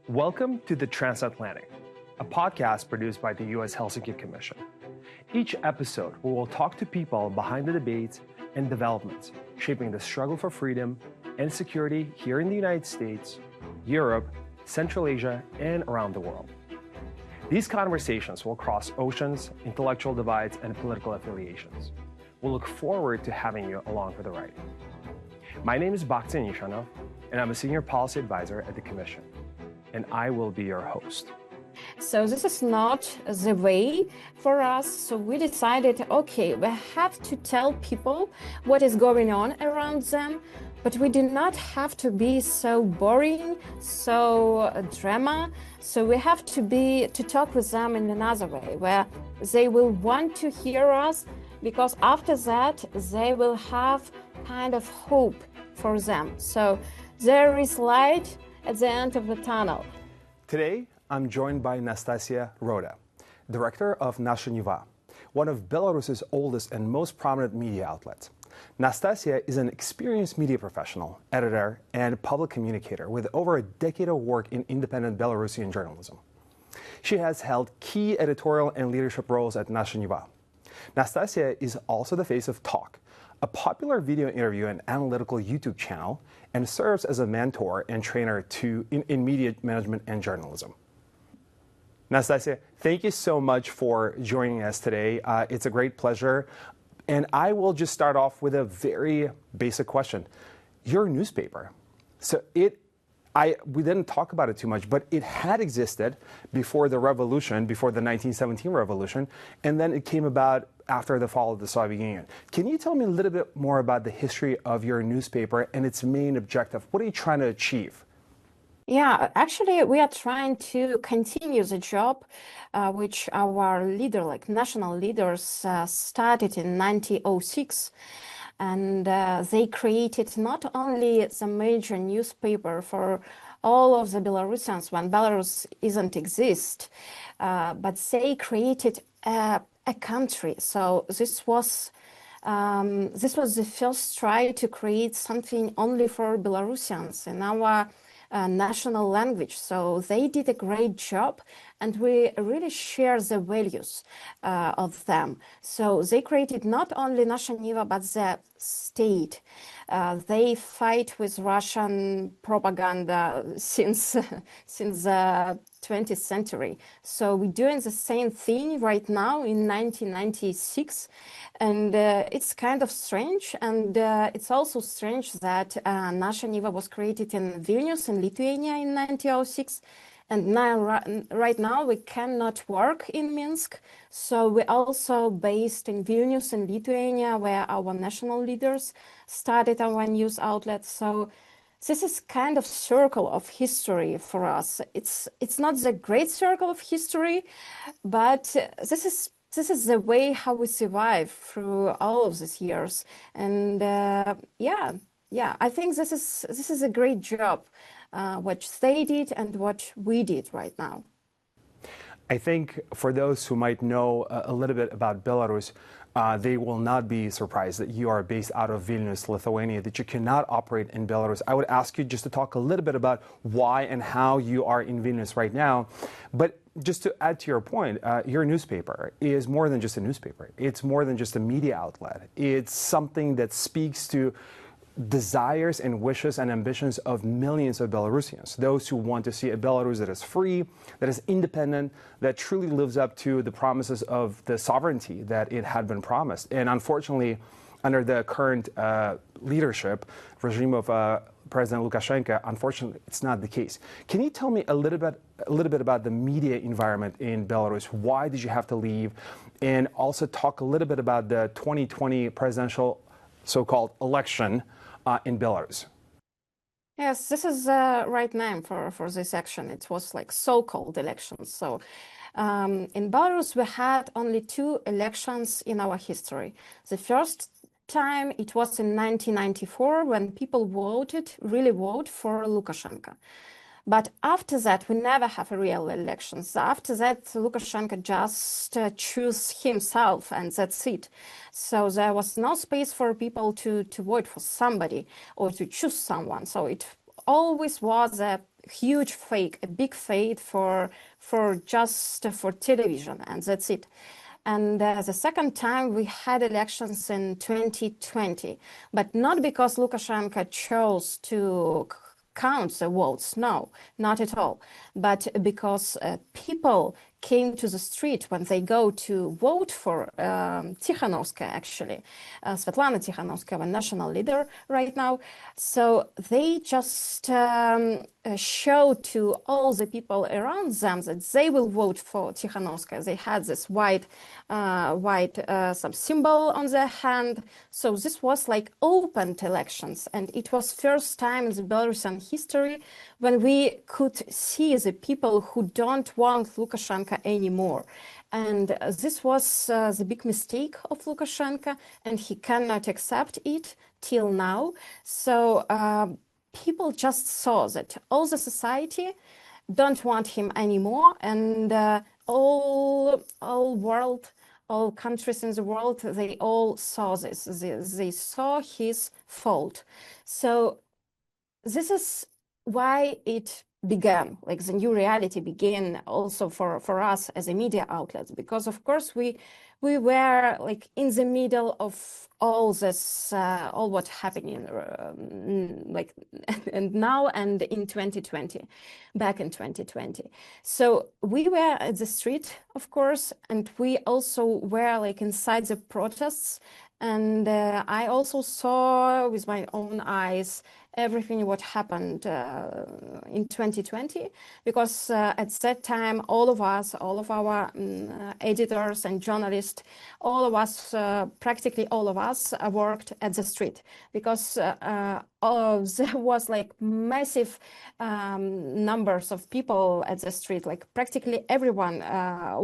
Welcome to the Transatlantic, a podcast produced by the U.S. Helsinki Commission. Each episode, we will talk to people behind the debates and developments shaping the struggle for freedom and security here in the United States, Europe, Central Asia, and around the world. These conversations will cross oceans, intellectual divides, and political affiliations. We'll look forward to having you along for the ride. My name is Bakhtin Nishanov, and I'm a senior policy advisor at the Commission, and I will be your host. So this is not the way for us. So we decided, okay, we have to tell people what is going on around them, but we do not have to be so boring, so drama. So we have to talk with them in another way, where they will want to hear us, because after that, they will have kind of hope for them. So there is light at the end of the tunnel. Today, I'm joined by Nastasia Roda, director of Nasha Neva, one of Belarus's oldest and most prominent media outlets. Nastasia is an experienced media professional, editor, and public communicator with over a decade of work in independent Belarusian journalism. She has held key editorial and leadership roles at Nasha Neva. Nastasia is also the face of Talk, a popular video interview and analytical YouTube channel, and serves as a mentor and trainer in media management and journalism. Nastasia, thank you so much for joining us today. It's a great pleasure. And I will just start off with a very basic question. You're a newspaper. So we didn't talk about it too much, but it had existed before the revolution, before the 1917 revolution, and then it came about after the fall of the Soviet Union. Can you tell me a little bit more about the history of your newspaper and its main objective? What are you trying to achieve? Yeah, actually, we are trying to continue the job which our national leaders started in 1906. And they created not only the major newspaper for all of the Belarusians when Belarus isn't exist, but they created a country. So this was the first try to create something only for Belarusians in our national language. So they did a great job, and we really share the values of them. So they created not only Nasha Neva, but the state. They fight with Russian propaganda since the 20th century. So we're doing the same thing right now in 1996. And it's kind of strange. And it's also strange that Nasha Neva was created in Vilnius in Lithuania in 1906. And now, right now, we cannot work in Minsk. So we're also based in Vilnius in Lithuania, where our national leaders started our news outlet. So this is kind of circle of history for us. It's not the great circle of history, but this is the way how we survive through all of these years. And I think this is a great job. What they did and what we did right now. I think for those who might know a little bit about Belarus, they will not be surprised that you are based out of Vilnius, Lithuania, that you cannot operate in Belarus. I would ask you just to talk a little bit about why and how you are in Vilnius right now. But just to add to your point, your newspaper is more than just a newspaper. It's more than just a media outlet. It's something that speaks to desires and wishes and ambitions of millions of Belarusians, those who want to see a Belarus that is free, that is independent, that truly lives up to the promises of the sovereignty that it had been promised. And unfortunately, under the current leadership regime of President Lukashenko, unfortunately, it's not the case. Can you tell me a little bit about the media environment in Belarus? Why did you have to leave? And also talk a little bit about the 2020 presidential so-called election in Belarus. Yes, this is the right name for this action. It was like so-called elections. So in Belarus, we had only 2 elections in our history. The first time it was in 1994 when people really voted for Lukashenko. But after that, we never have a real elections. After that, Lukashenko just choose himself, and that's it. So there was no space for people to vote for somebody or to choose someone. So it always was a huge fake, a big fake for television, and that's it. And the second time we had elections in 2020, but not because Lukashenko chose to count the votes. No, not at all. But because people came to the street when they go to vote for Tikhanovskaya, actually, Svetlana Tikhanovskaya, a national leader right now. So they just showed to all the people around them that they will vote for Tikhanovskaya. They had this white some symbol on their hand. So this was like open elections, and it was first time in the Belarusian history when we could see the people who don't want Lukashenko anymore. And this was the big mistake of Lukashenko, and he cannot accept it till now. So people just saw that all the society don't want him anymore, and all world, all countries in the world, they all saw this. They saw his fault. So this is why it began, like the new reality began also for us as a media outlet, because of course we were like in the middle of all this, all what's happening like and now and in 2020, back in 2020. So we were at the street, of course, and we also were like inside the protests. And I also saw with my own eyes everything what happened in 2020, because at that time, all of us, all of our editors and journalists, all of us, practically all of us worked at the street, because there was like massive numbers of people at the street, like practically everyone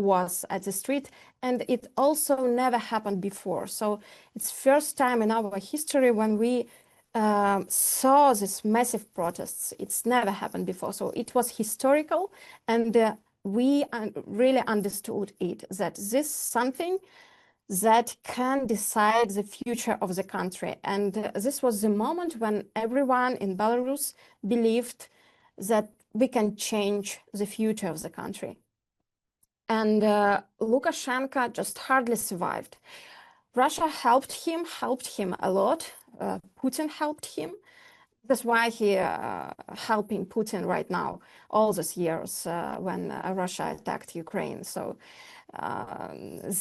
was at the street, and it also never happened before. So it's first time in our history when we saw these massive protests. It's never happened before. So it was historical, and we really understood it, that this is something that can decide the future of the country. And this was the moment when everyone in Belarus believed that we can change the future of the country. And Lukashenko just hardly survived. Russia helped him a lot. Putin helped him. That's why he helping Putin right now, all these years when Russia attacked Ukraine. So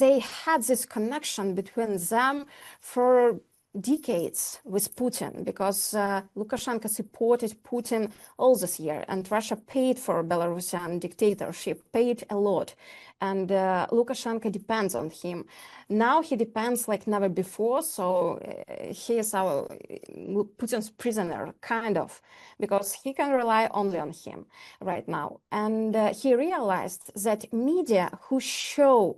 they had this connection between them for decades with Putin, because Lukashenko supported Putin all this year, and Russia paid for Belarusian dictatorship, paid a lot, and Lukashenko depends on him. Now he depends like never before, so he is our Putin's prisoner, kind of, because he can rely only on him right now. And he realized that media who show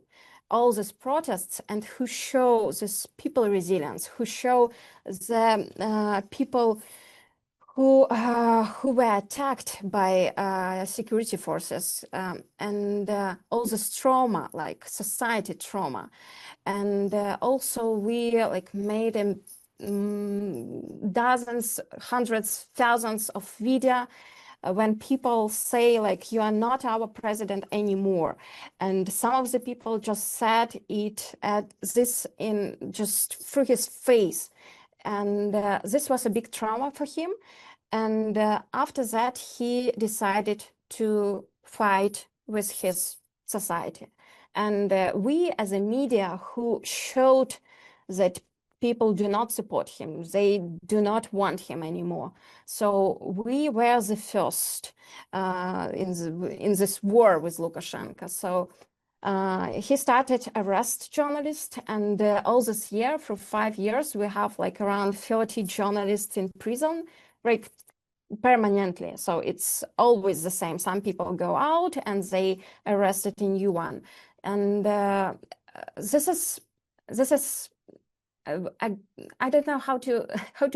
all these protests and who show this people resilience, who show the people who were attacked by security forces, and all this trauma, like society trauma. And also we like made dozens, hundreds, thousands of video when people say like, you are not our president anymore. And some of the people just said it at this in just through his face. And this was a big trauma for him. And after that, he decided to fight with his society. And we as a media who showed that people do not support him, they do not want him anymore. So we were the first in this war with Lukashenko. So he started arrest journalists, and all this year, for 5 years, we have like around 30 journalists in prison, right, permanently. So it's always the same. Some people go out and they arrested a new one. And this is I don't know how to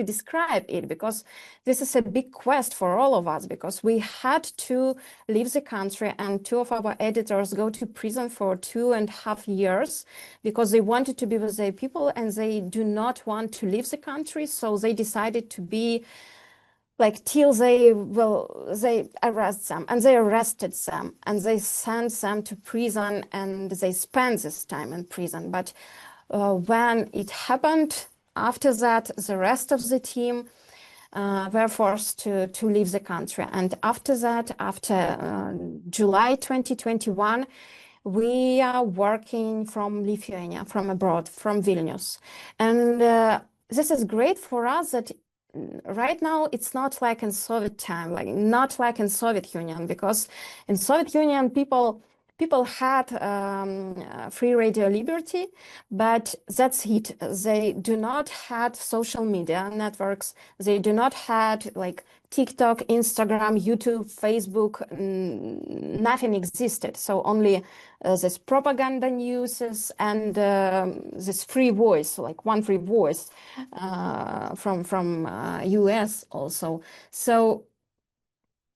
describe it, because this is a big quest for all of us, because we had to leave the country, and 2 of our editors go to prison for 2.5 years because they wanted to be with their people and they do not want to leave the country. So they decided to be like till they arrest them, and they arrested them and they sent them to prison and they spent this time in prison. But when it happened after that, the rest of the team were forced to leave the country. And after that, after July 2021, we are working from Lithuania, from abroad, from Vilnius. And this is great for us that right now it's not like in Soviet time, like not like in Soviet Union, because in Soviet Union people had free radio liberty, but that's it. They do not had social media networks. They do not had like TikTok, Instagram, YouTube, Facebook. Nothing existed. So only this propaganda news and this free voice, like one free voice from US also. So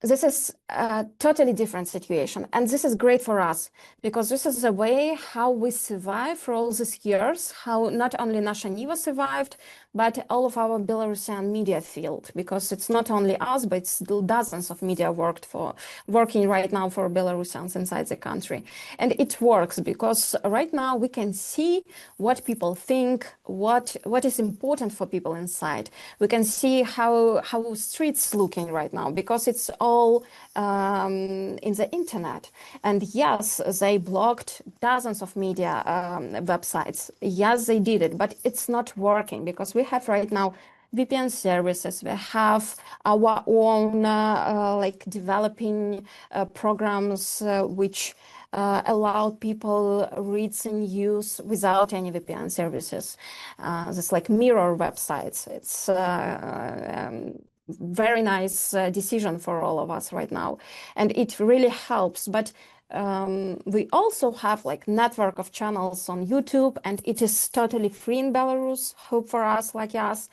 this is a totally different situation. And this is great for us because this is the way how we survive for all these years, how not only Nasha Niva survived, but all of our Belarusian media field, because it's not only us, but it's dozens of media working right now for Belarusians inside the country. And it works because right now we can see what people think, what is important for people inside. We can see how streets looking right now because it's all in the internet. And yes, they blocked dozens of media websites. Yes, they did it, but it's not working because we have right now VPN services. We have our own like developing programs which allow people read the news without any VPN services. This like mirror websites. It's very nice decision for all of us right now, and it really helps. But we also have like network of channels on YouTube, and it is totally free in Belarus. Hope for us like us.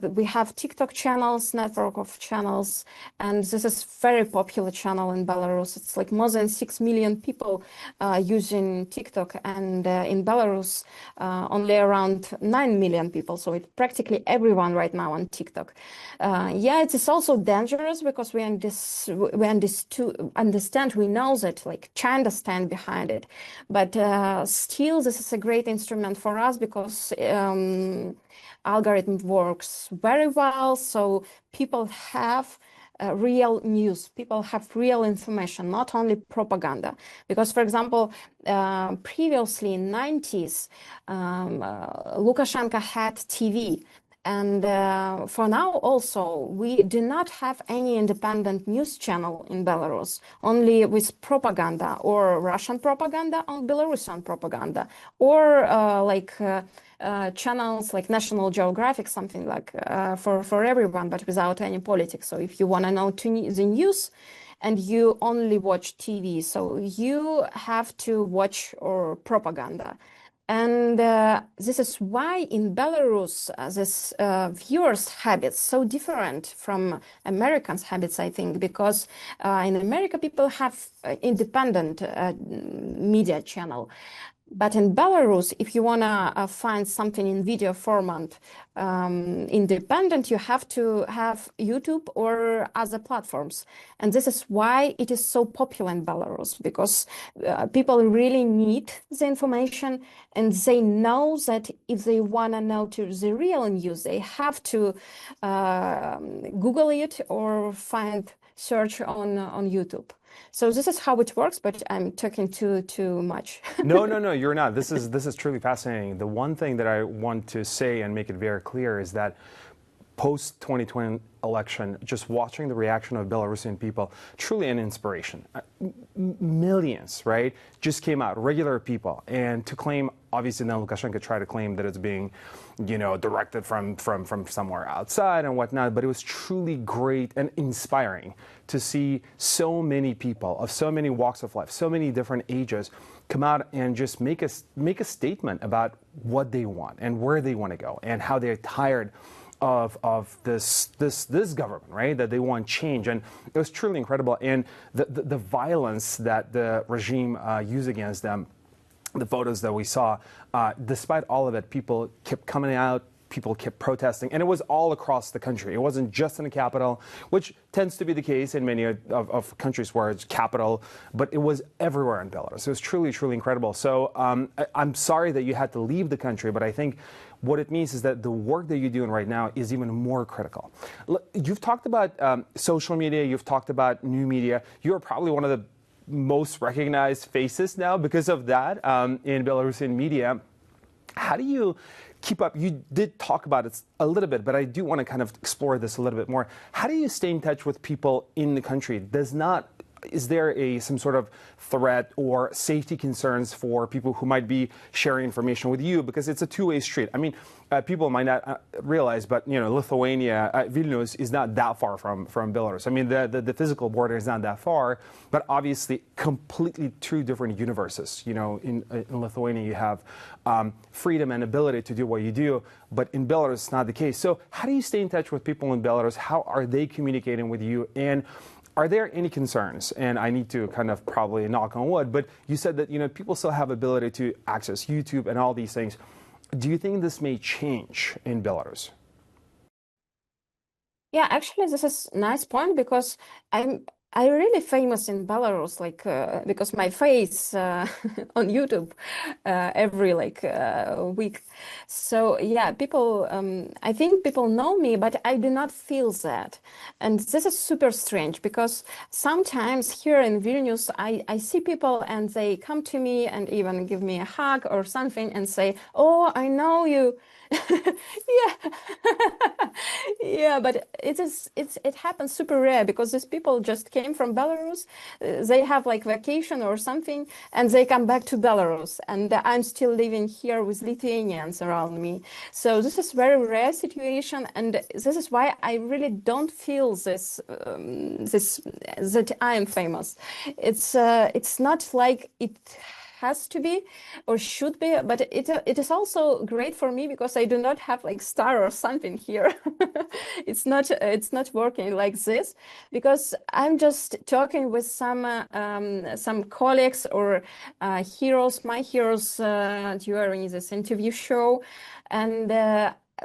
We have TikTok channels, network of channels, and this is very popular channel in Belarus. It's like more than 6 million people using TikTok, and in Belarus, only around 9 million people. So it's practically everyone right now on TikTok. Yeah, it is also dangerous because we understand, we know that like China stand behind it, but still this is a great instrument for us because algorithm works very well, so people have real news, people have real information, not only propaganda. Because, for example, previously in 90s, Lukashenko had TV. And for now also, we do not have any independent news channel in Belarus, only with propaganda or Russian propaganda or Belarusian propaganda, or channels like National Geographic, something like for everyone, but without any politics. So if you want to know the news and you only watch TV, so you have to watch or propaganda. And this is why in Belarus, this viewers' habits so different from Americans' habits, I think, because in America, people have independent media channel. But in Belarus, if you want to find something in video format independent, you have to have YouTube or other platforms. And this is why it is so popular in Belarus, because people really need the information, and they know that if they want to know the real news, they have to Google it or search on YouTube. So this is how it works, but I'm talking too much. No, you're not. This is truly fascinating. The one thing that I want to say and make it very clear is that post 2020 election, just watching the reaction of Belarusian people, truly an inspiration. Millions, right, just came out, regular people, and to claim, obviously then Lukashenko tried to claim that it's being, directed from somewhere outside and whatnot, but it was truly great and inspiring to see so many people of so many walks of life, so many different ages come out and just make a statement about what they want and where they want to go and how they're tired of this government, right? That they want change, and it was truly incredible. And the violence that the regime used against them, the photos that we saw, despite all of it, people kept coming out, people kept protesting, and it was all across the country. It wasn't just in the capital, which tends to be the case in many of countries where it's capital, but it was everywhere in Belarus. It was truly, truly incredible. So I'm sorry that you had to leave the country, but I think what it means is that the work that you're doing right now is even more critical. You've talked about social media, you've talked about new media. You're probably one of the most recognized faces now because of that in Belarusian media. How do you keep up? You did talk about it a little bit, but I do want to kind of explore this a little bit more. How do you stay in touch with people in the country? Is there some sort of threat or safety concerns for people who might be sharing information with you? Because it's a two-way street. I mean, people might not realize, but Lithuania, Vilnius is not that far from Belarus. I mean, the physical border is not that far, but obviously completely two different universes. In Lithuania you have freedom and ability to do what you do, but in Belarus it's not the case. So how do you stay in touch with people in Belarus? How are they communicating with you? And are there any concerns? And I need to kind of probably knock on wood, but you said that people still have ability to access YouTube and all these things. Do you think this may change in Belarus? Yeah, actually, this is a nice point because I'm really famous in Belarus, because my face on YouTube every week. So yeah, people, I think people know me, but I do not feel that. And this is super strange because sometimes here in Vilnius, I see people and they come to me and even give me a hug or something and say, "Oh, I know you." Yeah. Yeah, but it happens super rare because these people just came from Belarus. They have vacation or something, and they come back to Belarus, and I'm still living here with Lithuanians around me. So this is very rare situation, and this is why I really don't feel this that I am famous. It's not like it has to be or should be, but it is also great for me because I do not have star or something here. It's not working like this because I'm just talking with some colleagues or heroes, my heroes during this interview show, and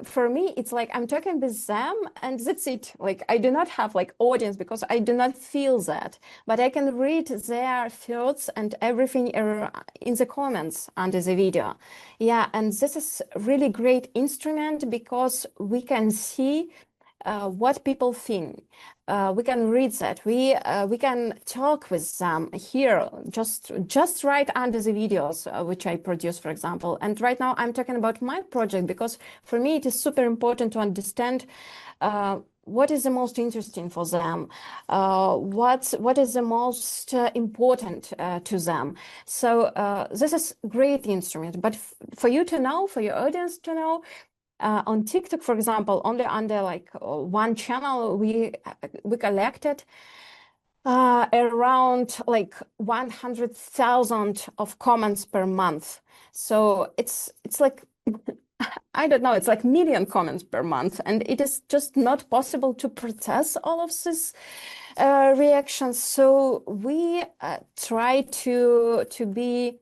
for me, it's I'm talking with them and that's it. I do not have audience because I do not feel that, but I can read their thoughts and everything in the comments under the video. Yeah, and this is really great instrument because we can see what people think. We can read that. We can talk with them here, just right under the videos which I produce, for example. And right now I'm talking about my project because for me it is super important to understand what is the most interesting for them, what is the most important to them. So this is great instrument. But for you to know, for your audience to know, on TikTok, for example, only under one channel, we collected around 100,000 of comments per month. So it's I don't know, it's million comments per month, and it is just not possible to process all of this reactions. So we try to be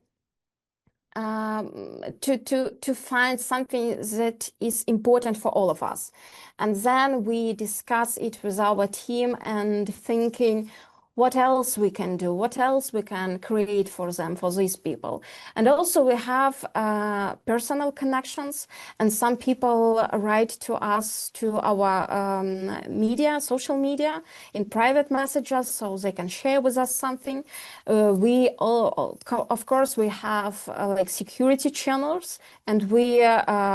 to find something that is important for all of us, and then we discuss it with our team and thinking what else we can do, what else we can create for them, for these people. And also we have personal connections, and some people write to us, to our media, social media, in private messages, so they can share with us something. We all, of course, we have security channels, and we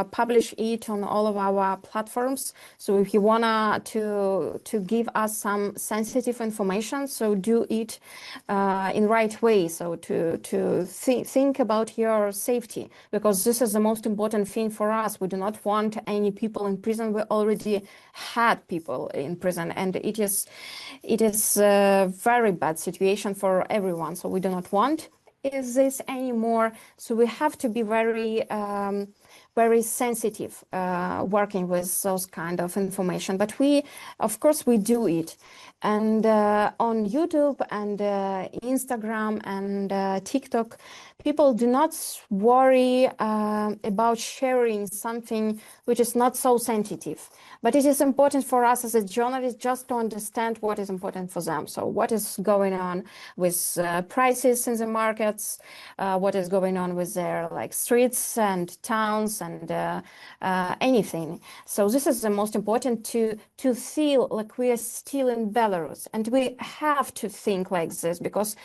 publish it on all of our platforms. So if you wanna to give us some sensitive information, so do it in right way. So to think about your safety, because this is the most important thing for us. We do not want any people in prison. We already had people in prison, and it is a very bad situation for everyone. So we do not want this anymore. So we have to be very very sensitive working with those kind of information. But we, of course, we do it. And on YouTube and Instagram and TikTok, people do not worry about sharing something which is not so sensitive. But it is important for us as a journalist just to understand what is important for them. So what is going on with prices in the markets, what is going on with their like streets and towns and anything. So this is the most important to feel like we are still in Belarus, and we have to think like this because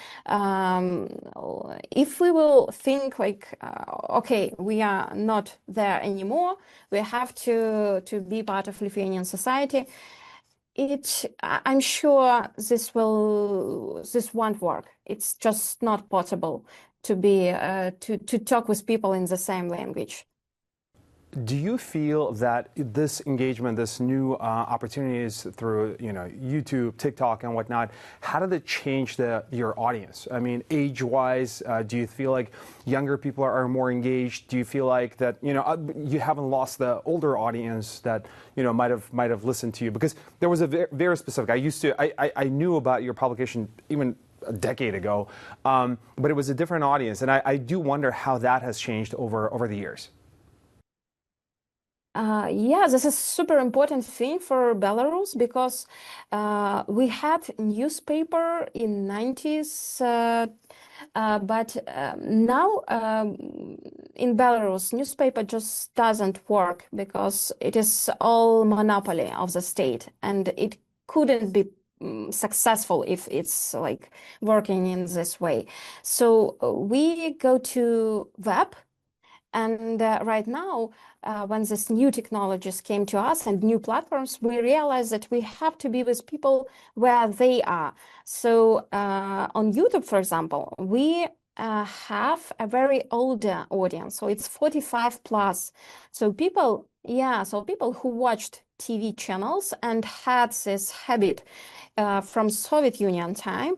if we will think like okay, we are not there anymore, we have to be part of Lithuanian society. I'm sure this won't work. It's just not possible to be to talk with people in the same language. Do you feel that this engagement, this new opportunities through YouTube, TikTok, and whatnot, how did it change your audience? I mean, age-wise, do you feel like younger people are more engaged? Do you feel like that you haven't lost the older audience that might have listened to you? Because there was a very specific. I knew about your publication even a decade ago, but it was a different audience, and I do wonder how that has changed over the years. Yeah, this is super important thing for Belarus because we had newspaper in 90s, but now in Belarus, newspaper just doesn't work because it is all monopoly of the state, and it couldn't be successful if it's like working in this way. So we go to web. And right now, when these new technologies came to us and new platforms, we realized that we have to be with people where they are. So on YouTube, for example, we have a very older audience. So it's 45 plus. So people who watched TV channels and had this habit from Soviet Union time,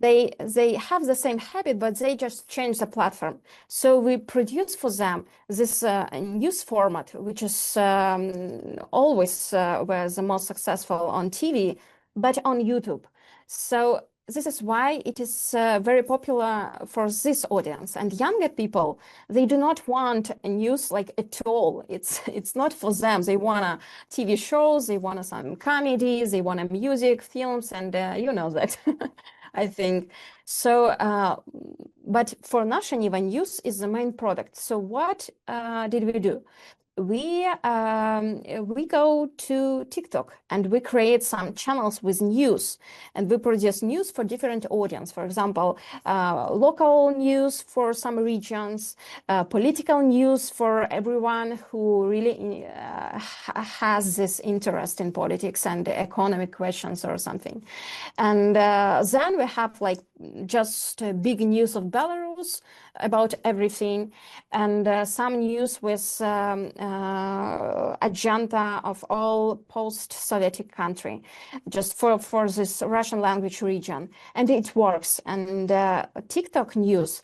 they have the same habit, but they just change the platform. So we produce for them this news format, which is always was the most successful on TV, but on YouTube. So this is why it is very popular for this audience. And younger people, they do not want news like at all. It's not for them. They want TV shows, they want some comedies, they want music, films, and you know that. I think so. But for Nasha Niva, news is the main product. So what did we do? We go to TikTok and we create some channels with news, and we produce news for different audience. For example, local news for some regions, political news for everyone who really has this interest in politics and economic questions or something. And then we have like just big news of Belarus about everything, and some news with agenda of all post-Soviet country, just for this Russian language region, and it works. And TikTok news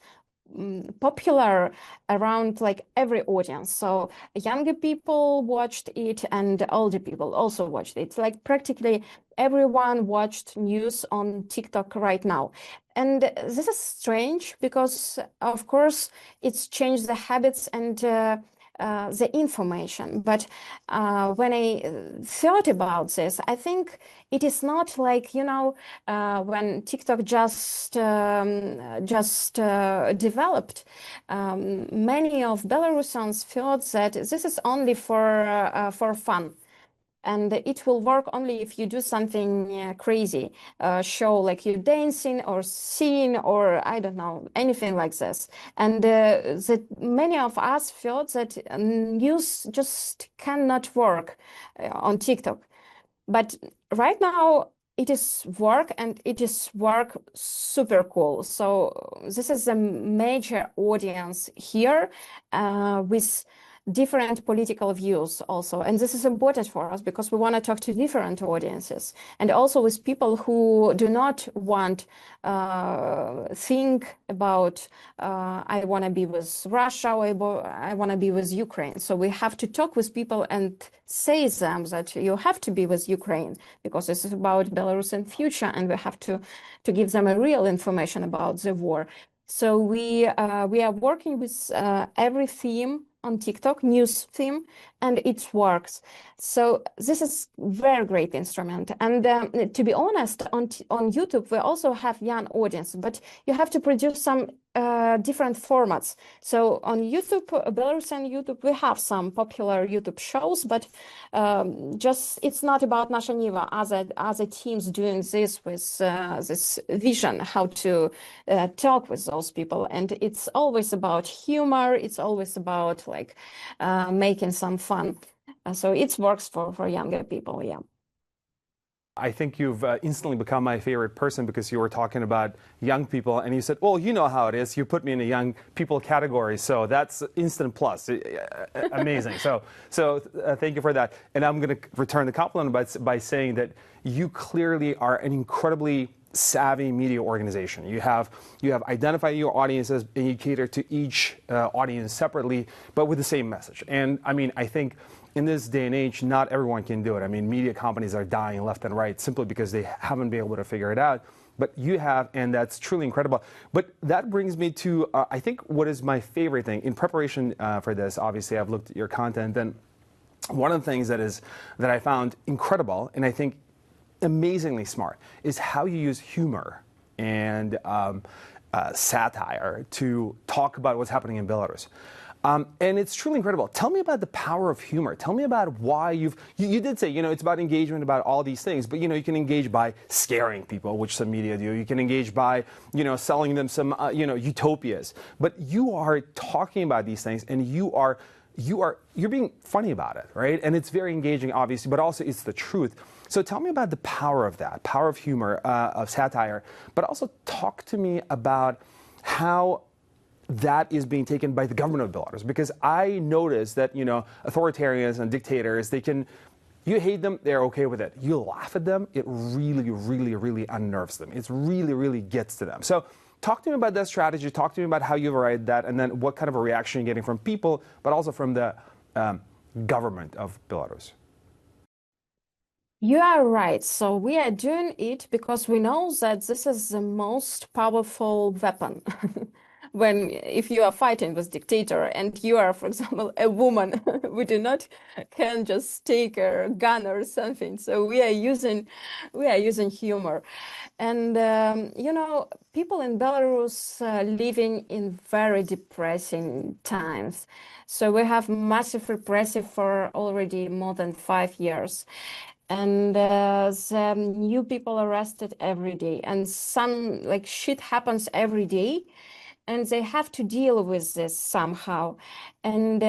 popular around like every audience. So younger people watched it and older people also watched it. It's like practically everyone watched news on TikTok right now. And this is strange because, of course, it's changed the habits and the information. But when I thought about this, I think it is not like, when TikTok just developed, many of Belarusians thought that this is only for fun. And it will work only if you do something crazy, show like you dancing or singing or I don't know, anything like this. And that many of us felt that news just cannot work on TikTok. But right now it is work, and it is work super cool. So this is a major audience here with different political views also. And this is important for us because we want to talk to different audiences and also with people who do not want think about I want to be with Russia or I want to be with Ukraine. So we have to talk with people and say them that you have to be with Ukraine because this is about Belarus and future, and we have to give them a real information about the war. So we are working with every theme on TikTok, news theme, and it works. So this is very great instrument. And to be honest, on YouTube, we also have young audience, but you have to produce some different formats. So on YouTube, Belarusian YouTube, we have some popular YouTube shows, but just it's not about Nasha Niva. Other teams doing this with this vision, how to talk with those people, and it's always about humor. It's always about like making some fun. So it works for younger people. Yeah. I think you've instantly become my favorite person because you were talking about young people and you said, well, you know how it is. You put me in a young people category. So that's instant plus. Amazing. So thank you for that. And I'm going to return the compliment by saying that you clearly are an incredibly savvy media organization. You have identified your audiences and you cater to each audience separately, but with the same message. And I mean, I think in this day and age, not everyone can do it. I mean, media companies are dying left and right simply because they haven't been able to figure it out. But you have, and that's truly incredible. But that brings me to, I think, what is my favorite thing. In preparation for this, obviously, I've looked at your content, and one of the things that I found incredible, and I think amazingly smart, is how you use humor and satire to talk about what's happening in Belarus. And it's truly incredible. Tell me about the power of humor. Tell me about why you did say, it's about engagement, about all these things, but, you can engage by scaring people, which some media do. You can engage by, selling them some, utopias. But you are talking about these things, and you're being funny about it, right? And it's very engaging, obviously, but also it's the truth. So tell me about the power of that, power of humor, of satire, but also talk to me about how that is being taken by the government of Belarus, because I noticed that, authoritarians and dictators, you hate them, they're okay with it. You laugh at them, it really, really, really unnerves them. It really, really gets to them. So talk to me about that strategy, talk to me about how you've arrived at that, and then what kind of a reaction you're getting from people, but also from the government of Belarus. You are right. So we are doing it because we know that this is the most powerful weapon. If you are fighting with dictator and you are, for example, a woman, we do not can just take a gun or something. So we are using humor, and people in Belarus living in very depressing times. So we have massive repression for already more than 5 years. And the new people arrested every day, and some shit happens every day, and they have to deal with this somehow. And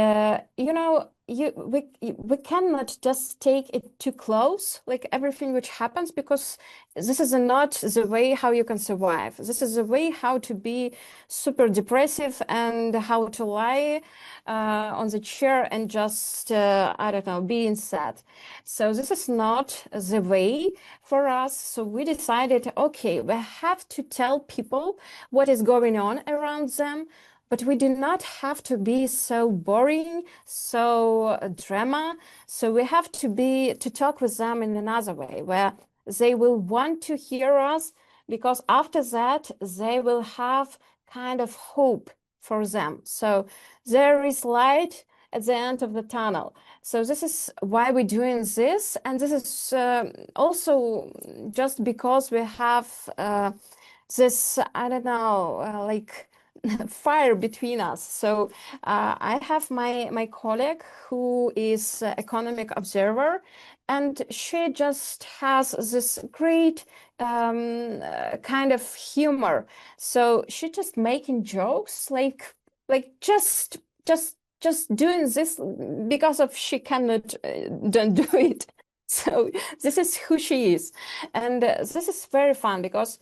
we cannot just take it too close, like everything which happens, because this is not the way how you can survive. This is the way how to be super depressive and how to lie on the chair and just I don't know, being sad. So this is not the way for us. So we decided, okay, we have to tell people what is going on around them, but we do not have to be so boring, so drama. So we have to talk with them in another way where they will want to hear us, because after that they will have kind of hope for them. So there is light at the end of the tunnel. So this is why we're doing this. And this is also just because we have this, I don't know, fire between us. So I have my colleague who is economic observer, and she just has this great kind of humor. So she just making jokes, like just doing this because of she cannot don't do it. So this is who she is. And this is very fun because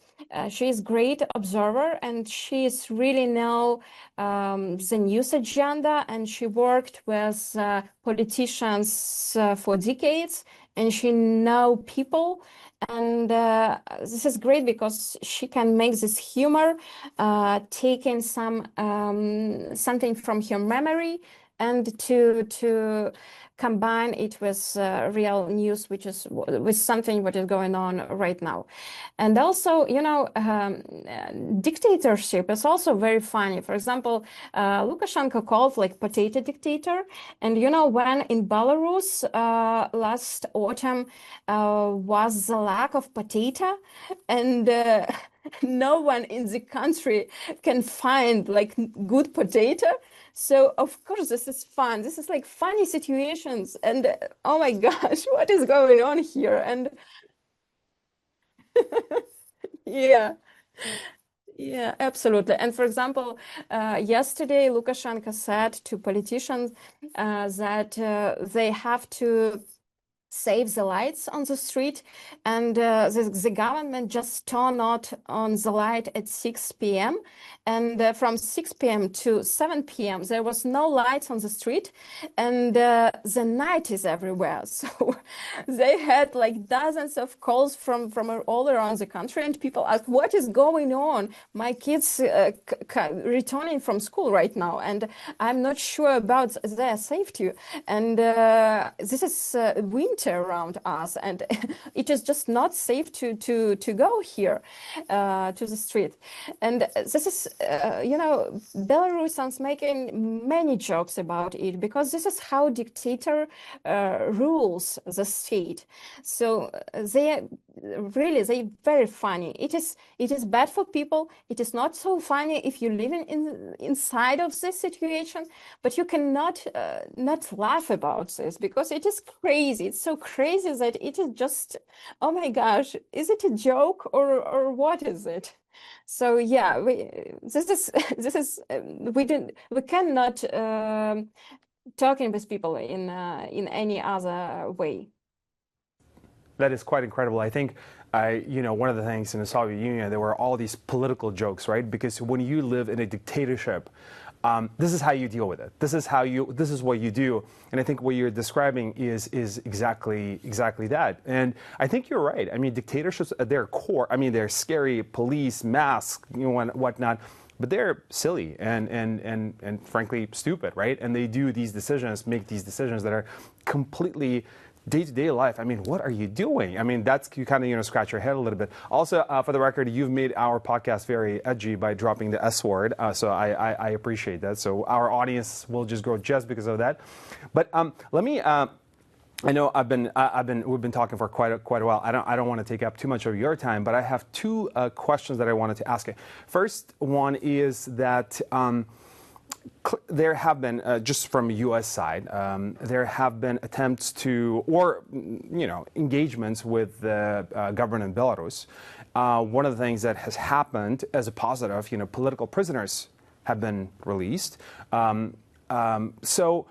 she is great observer and she is really know the news agenda, and she worked with politicians for decades, and she know people. And this is great because she can make this humor, taking something from her memory, and to combine it with real news, which is with something what is going on right now. And also, dictatorship is also very funny. For example, Lukashenko called like potato dictator. And when in Belarus last autumn was the lack of potato, and no one in the country can find like good potato. So of course this is fun. This is like funny situations, and oh my gosh, what is going on here? And yeah, yeah, absolutely. And for example, yesterday Lukashenko said to politicians that they have to save the lights on the street, and the government just turned out on the light at 6 p.m. and from 6 p.m. to 7 p.m. there was no lights on the street, and the night is everywhere. So they had like dozens of calls from all around the country, and people ask, what is going on? My kids returning from school right now, and I'm not sure about their safety. And this is winter around us, and it is just not safe to go here to the street. And this is, Belarusians making many jokes about it because this is how dictator rules the state. So they very funny. It is bad for people. It is not so funny if you live inside of this situation, but you cannot not laugh about this because it is crazy. It's so crazy that it is just, oh my gosh, is it a joke or what is it? So yeah, this is we cannot talking with people in any other way. That is quite incredible. I think, one of the things in the Soviet Union, there were all these political jokes, right? Because when you live in a dictatorship, this is how you deal with it. This is what you do. And I think what you're describing is exactly that. And I think you're right. I mean, dictatorships at their core, I mean, they're scary, police, masks, and whatnot. But they're silly and frankly stupid, right? And they make these decisions that are completely day-to-day life. I mean, what are you doing? I mean, you kind of scratch your head a little bit. Also, for the record, you've made our podcast very edgy by dropping the S word, so I appreciate that. So our audience will just grow just because of that. But let me. I know we've been talking for quite a while. I don't want to take up too much of your time, but I have two questions that I wanted to ask you. First one is that. There have been, just from the U.S. side, there have been attempts engagements with the government in Belarus. One of the things that has happened as a positive, political prisoners have been released. So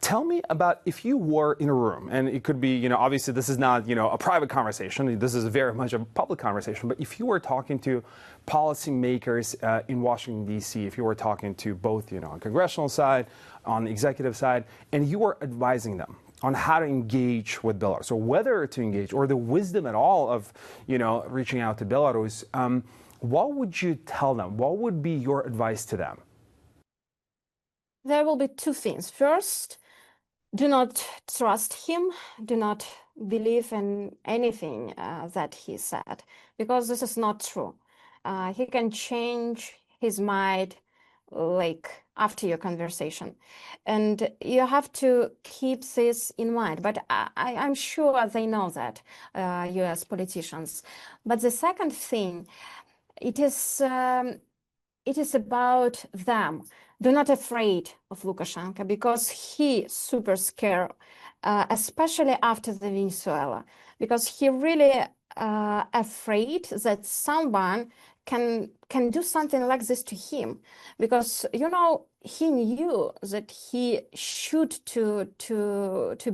tell me about if you were in a room, and it could be, obviously this is not, a private conversation. This is very much a public conversation. But if you were talking to policymakers in Washington, D.C., if you were talking to both, on congressional side, on the executive side, and you were advising them on how to engage with Belarus, or whether to engage, or the wisdom at all of, reaching out to Belarus, what would you tell them? What would be your advice to them? There will be two things. First, do not trust him. Do not believe in anything that he said, because this is not true. He can change his mind like after your conversation, and you have to keep this in mind. But I'm sure they know that, US politicians. But the second thing, it is about them. Do not afraid of Lukashenko because he super scared, especially after the Venezuela, because he really afraid that someone can do something like this to him, because he knew that he should to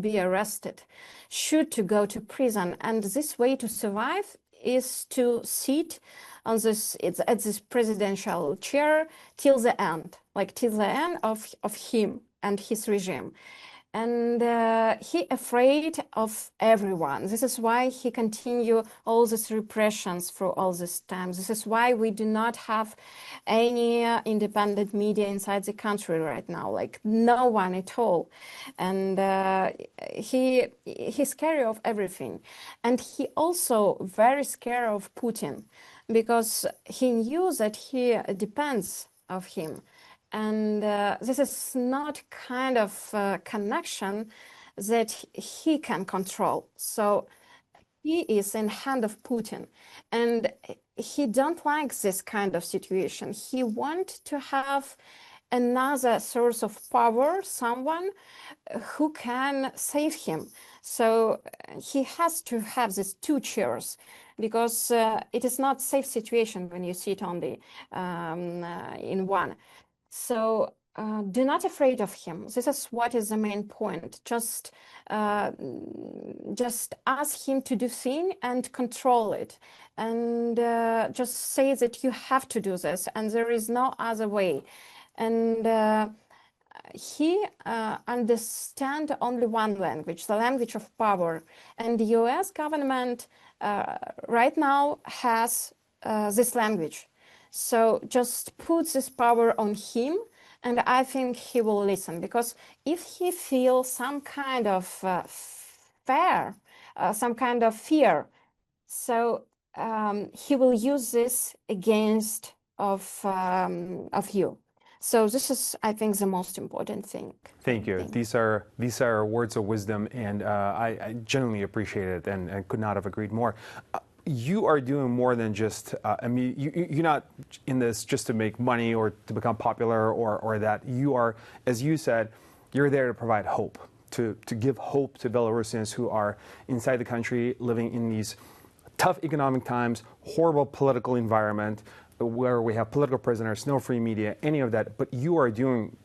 be arrested, should to go to prison, and this way to survive is to sit on at this presidential chair till the end, like till the end of him and his regime. And he afraid of everyone. This is why he continue all these repressions for all this time. This is why we do not have any independent media inside the country right now, like no one at all. And he's scared of everything. And he also very scared of Putin, because he knew that he depends of him. And this is not kind of connection that he can control. So he is in hand of Putin, and he don't like this kind of situation. He want to have another source of power, someone who can save him. So he has to have these two chairs, because it is not safe situation when you sit only in one. So do not afraid of him. This is what is the main point. Just ask him to do thing and control it, and just say that you have to do this, and there is no other way. And he understand only one language, the language of power. And the US government right now has this language. So just put this power on him, and I think he will listen, because if he feels some kind of some kind of fear, so he will use this against of you. So this is, I think, the most important thing. Thank you. These are words of wisdom, and I genuinely appreciate it, and could not have agreed more. You are doing more than just, you're not in this just to make money or to become popular or that. You are, as you said, you're there to provide hope, to give hope to Belarusians who are inside the country living in these tough economic times, horrible political environment where we have political prisoners, no free media, any of that. But you are doing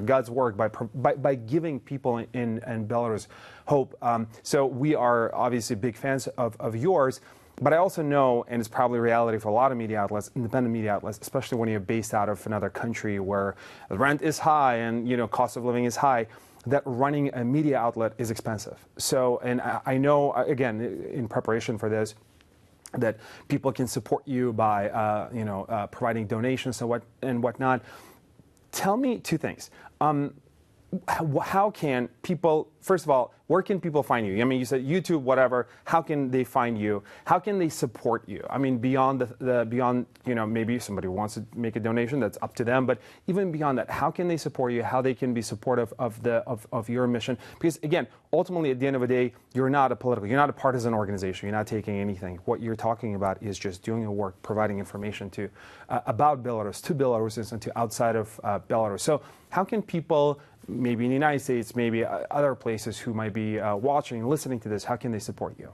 God's work by giving people in Belarus hope. So we are obviously big fans of yours. But I also know, and it's probably reality for a lot of media outlets, independent media outlets, especially when you're based out of another country where the rent is high and cost of living is high, that running a media outlet is expensive. So, and I know, again, in preparation for this, that people can support you by providing donations and whatnot. Tell me two things. How can people, first of all, where can people find you? I mean, you said YouTube, whatever. How can they find you? How can they support you? I mean, beyond beyond maybe somebody wants to make a donation, that's up to them. But even beyond that, how can they support you? How they can be supportive of your mission? Because again, ultimately, at the end of the day, you're not a partisan organization. You're not taking anything. What you're talking about is just doing your work, providing information to about Belarus, to Belarusians, and to outside of Belarus. So how can people, maybe in the United States, maybe other places who might be watching and listening to this, how can they support you?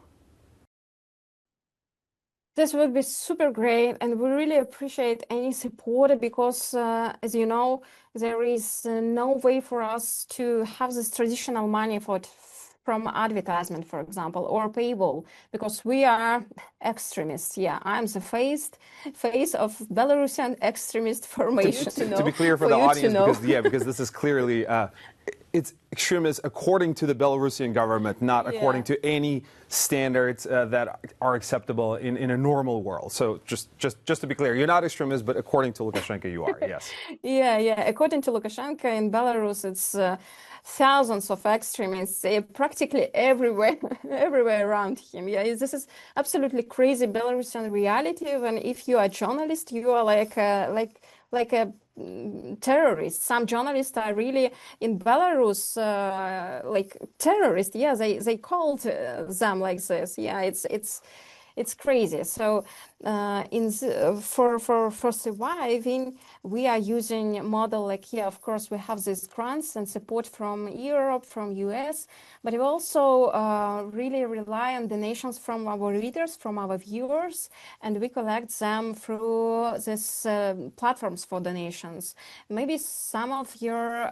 This would be super great, and we really appreciate any support, because, as you know, there is no way for us to have this traditional money from advertisement, for example, or paywall, because we are extremists. Yeah, I'm the face of Belarusian extremist formation. To be clear for the audience, because this is clearly it's extremist according to the Belarusian government, not according to any standards that are acceptable in a normal world. So just to be clear, you're not extremist, but according to Lukashenko, you are. Yes. Yeah. According to Lukashenko, in Belarus, it's thousands of extremists, practically everywhere around him. Yeah, this is absolutely crazy Belarusian reality. When if you are a journalist, you are like a terrorist. Some journalists are really in Belarus like terrorists. Yeah, they called them like this. Yeah, it's crazy. So for surviving, we are using a model like, yeah, of course, we have these grants and support from Europe, from US, but we also really rely on donations from our readers, from our viewers, and we collect them through these platforms for donations. Maybe some of your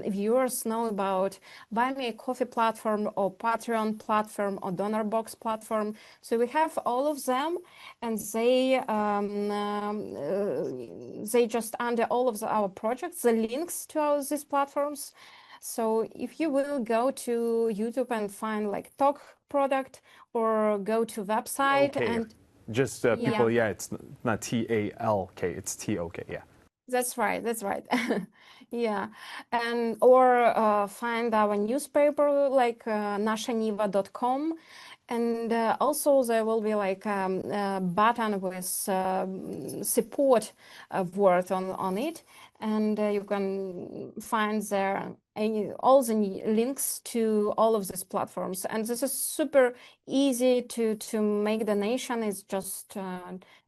viewers know about Buy Me a Coffee platform or Patreon platform or DonorBox platform. So we have all of them, and they just under all of our projects, the links to these platforms. So if you will go to YouTube and find like talk product or go to website Okay. and Just people, yeah, it's not T-A-L-K, it's T-O-K, yeah. That's right. That's right. Yeah. And or find our newspaper like nashaniva.com. And also there will be like a button with support word on it. And you can find there all the links to all of these platforms. And this is super easy to make donation. It's just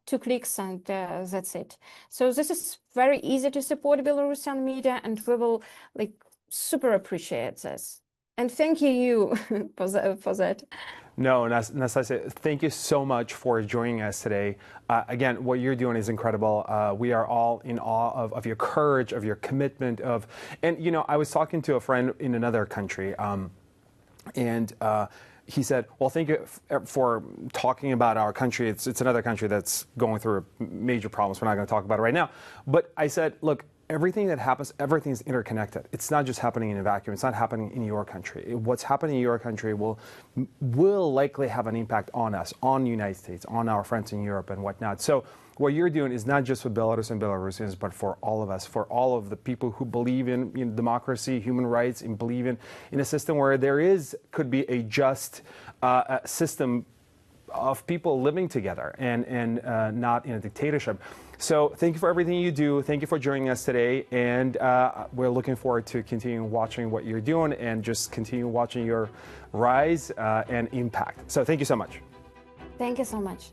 2 clicks and that's it. So this is very easy to support Belarusian media, and we will like super appreciate this. And thank you for that. No, Nastasia, thank you so much for joining us today. Again, what you're doing is incredible. We are all in awe of your courage, of your commitment, and you know, I was talking to a friend in another country, and he said, well, thank you for talking about our country. It's another country that's going through major problems. We're not going to talk about it right now. But I said, look, everything that happens, everything is interconnected. It's not just happening in a vacuum. It's not happening in your country. What's happening in your country will likely have an impact on us, on the United States, on our friends in Europe and whatnot. So what you're doing is not just for Belarus and Belarusians, but for all of us, for all of the people who believe in democracy, human rights, and believe in a system where could be a just system of people living together and not in a dictatorship. So thank you for everything you do. Thank you for joining us today. And we're looking forward to continuing watching what you're doing and just continue watching your rise and impact. So thank you so much. Thank you so much.